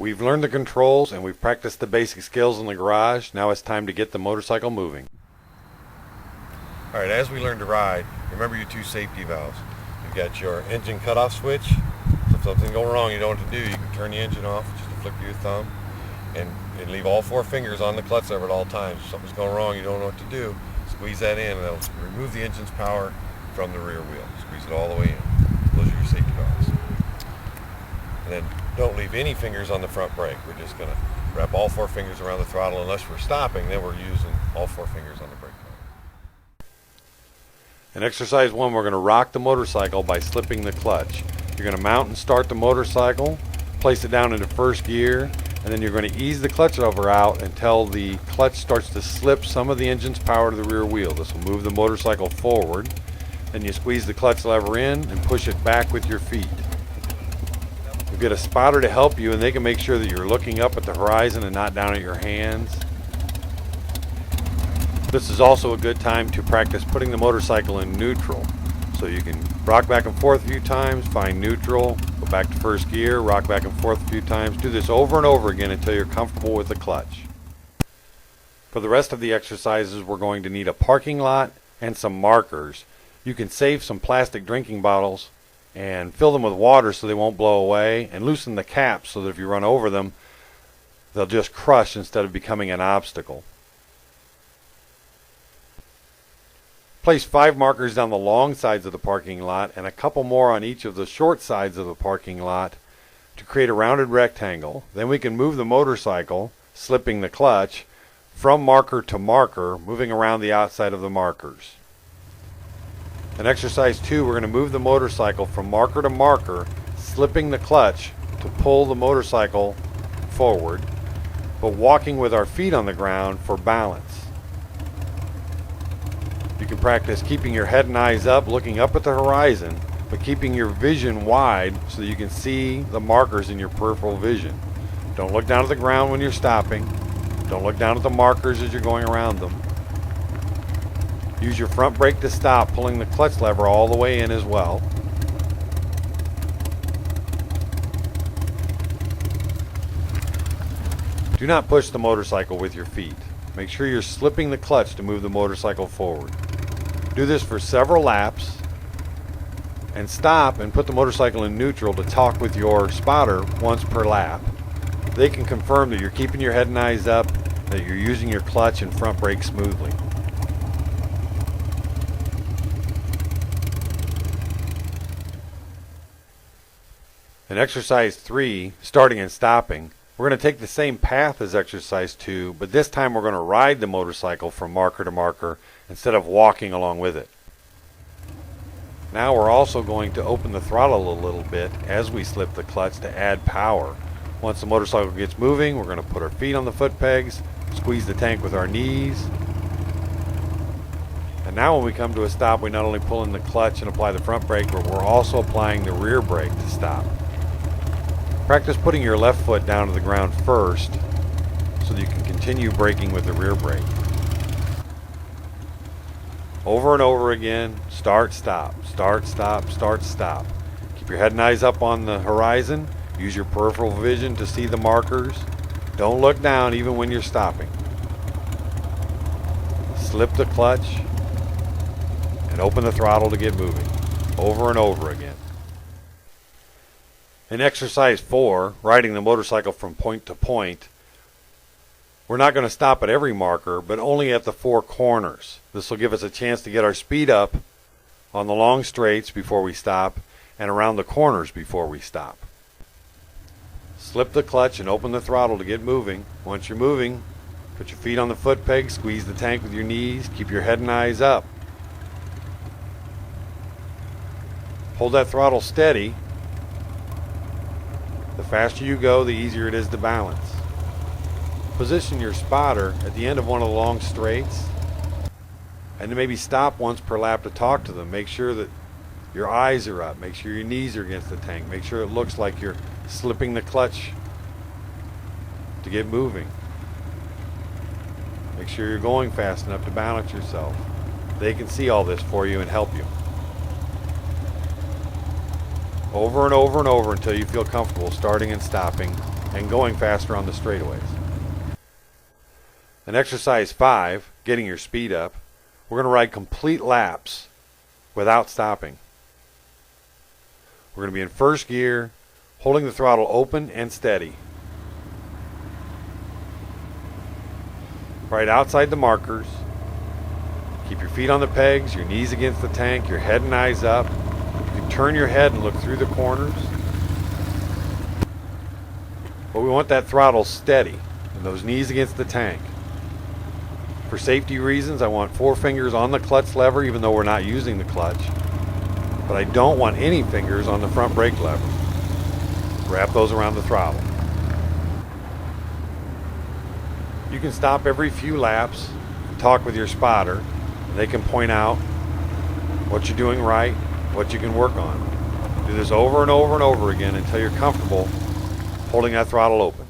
we've learned the controls and we've practiced the basic skills in the garage. Now it's time to get the motorcycle moving. Alright, as we learn to ride, remember your two safety valves. You've got your engine cutoff switch. So if something's going wrong, you know what to do. You can turn the engine off, just a flick of your thumb, and leave all four fingers on the clutch lever at all times. If something's going wrong, you don't know what to do, squeeze that in and it'll remove the engine's power from the rear wheel. Squeeze it all the way in. Those are your safety valves. And then don't leave any fingers on the front brake. We're just going to wrap all four fingers around the throttle. Unless we're stopping, then we're using all four fingers on the brake pedal. In exercise 1, we're going to rock the motorcycle by slipping the clutch. You're going to mount and start the motorcycle, place it down into first gear, and then you're going to ease the clutch lever out until the clutch starts to slip some of the engine's power to the rear wheel. This will move the motorcycle forward. Then you squeeze the clutch lever in and push it back with your feet. You'll get a spotter to help you, and they can make sure that you're looking up at the horizon and not down at your hands. This is also a good time to practice putting the motorcycle in neutral. So you can rock back and forth a few times, find neutral, go back to first gear, rock back and forth a few times. Do this over and over again until you're comfortable with the clutch. For the rest of the exercises, we're going to need a parking lot and some markers. You can save some plastic drinking bottles and fill them with water so they won't blow away, and loosen the caps so that if you run over them, they'll just crush instead of becoming an obstacle. Place 5 markers down the long sides of the parking lot and a couple more on each of the short sides of the parking lot to create a rounded rectangle. Then we can move the motorcycle, slipping the clutch, from marker to marker, moving around the outside of the markers. In exercise 2, we're going to move the motorcycle from marker to marker, slipping the clutch to pull the motorcycle forward, but walking with our feet on the ground for balance. You can practice keeping your head and eyes up, looking up at the horizon, but keeping your vision wide so that you can see the markers in your peripheral vision. Don't look down at the ground when you're stopping. Don't look down at the markers as you're going around them. Use your front brake to stop, pulling the clutch lever all the way in as well. Do not push the motorcycle with your feet. Make sure you're slipping the clutch to move the motorcycle forward. Do this for several laps and stop and put the motorcycle in neutral to talk with your spotter once per lap. They can confirm that you're keeping your head and eyes up, that you're using your clutch and front brake smoothly. In exercise 3, starting and stopping, we're going to take the same path as exercise 2, but this time we're going to ride the motorcycle from marker to marker instead of walking along with it. Now we're also going to open the throttle a little bit as we slip the clutch to add power. Once the motorcycle gets moving, we're going to put our feet on the foot pegs, squeeze the tank with our knees. And now when we come to a stop, we not only pull in the clutch and apply the front brake, but we're also applying the rear brake to stop. Practice putting your left foot down to the ground first so that you can continue braking with the rear brake. Over and over again, start, stop, start, stop, start, stop. Keep your head and eyes up on the horizon. Use your peripheral vision to see the markers. Don't look down even when you're stopping. Slip the clutch and open the throttle to get moving. Over and over again. In exercise 4, riding the motorcycle from point to point, we're not going to stop at every marker, but only at the 4 corners. This will give us a chance to get our speed up on the long straights before we stop and around the corners before we stop. Slip the clutch and open the throttle to get moving. Once you're moving, put your feet on the foot peg, squeeze the tank with your knees, keep your head and eyes up. Hold that throttle steady. The faster you go, the easier it is to balance. Position your spotter at the end of one of the long straights and then maybe stop once per lap to talk to them. Make sure that your eyes are up. Make sure your knees are against the tank. Make sure it looks like you're slipping the clutch to get moving. Make sure you're going fast enough to balance yourself. They can see all this for you and help you. Over and over and over until you feel comfortable starting and stopping and going faster on the straightaways. In exercise 5, getting your speed up, we're going to ride complete laps without stopping. We're going to be in first gear, holding the throttle open and steady. Right outside the markers. Keep your feet on the pegs, your knees against the tank, your head and eyes up. You can turn your head and look through the corners. But we want that throttle steady and those knees against the tank. For safety reasons, I want 4 fingers on the clutch lever even though we're not using the clutch. But I don't want any fingers on the front brake lever. Wrap those around the throttle. You can stop every few laps and talk with your spotter. They can point out what you're doing right, what you can work on. Do this over and over and over again until you're comfortable holding that throttle open.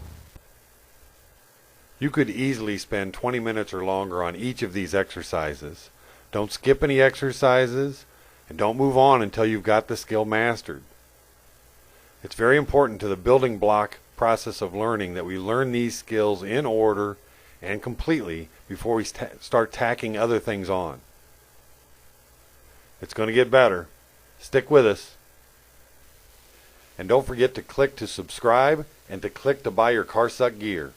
You could easily spend 20 minutes or longer on each of these exercises. Don't skip any exercises and don't move on until you've got the skill mastered. It's very important to the building block process of learning that we learn these skills in order and completely before we start tacking other things on. It's going to get better. Stick with us. And don't forget to click to subscribe and to click to buy your Car Suck gear.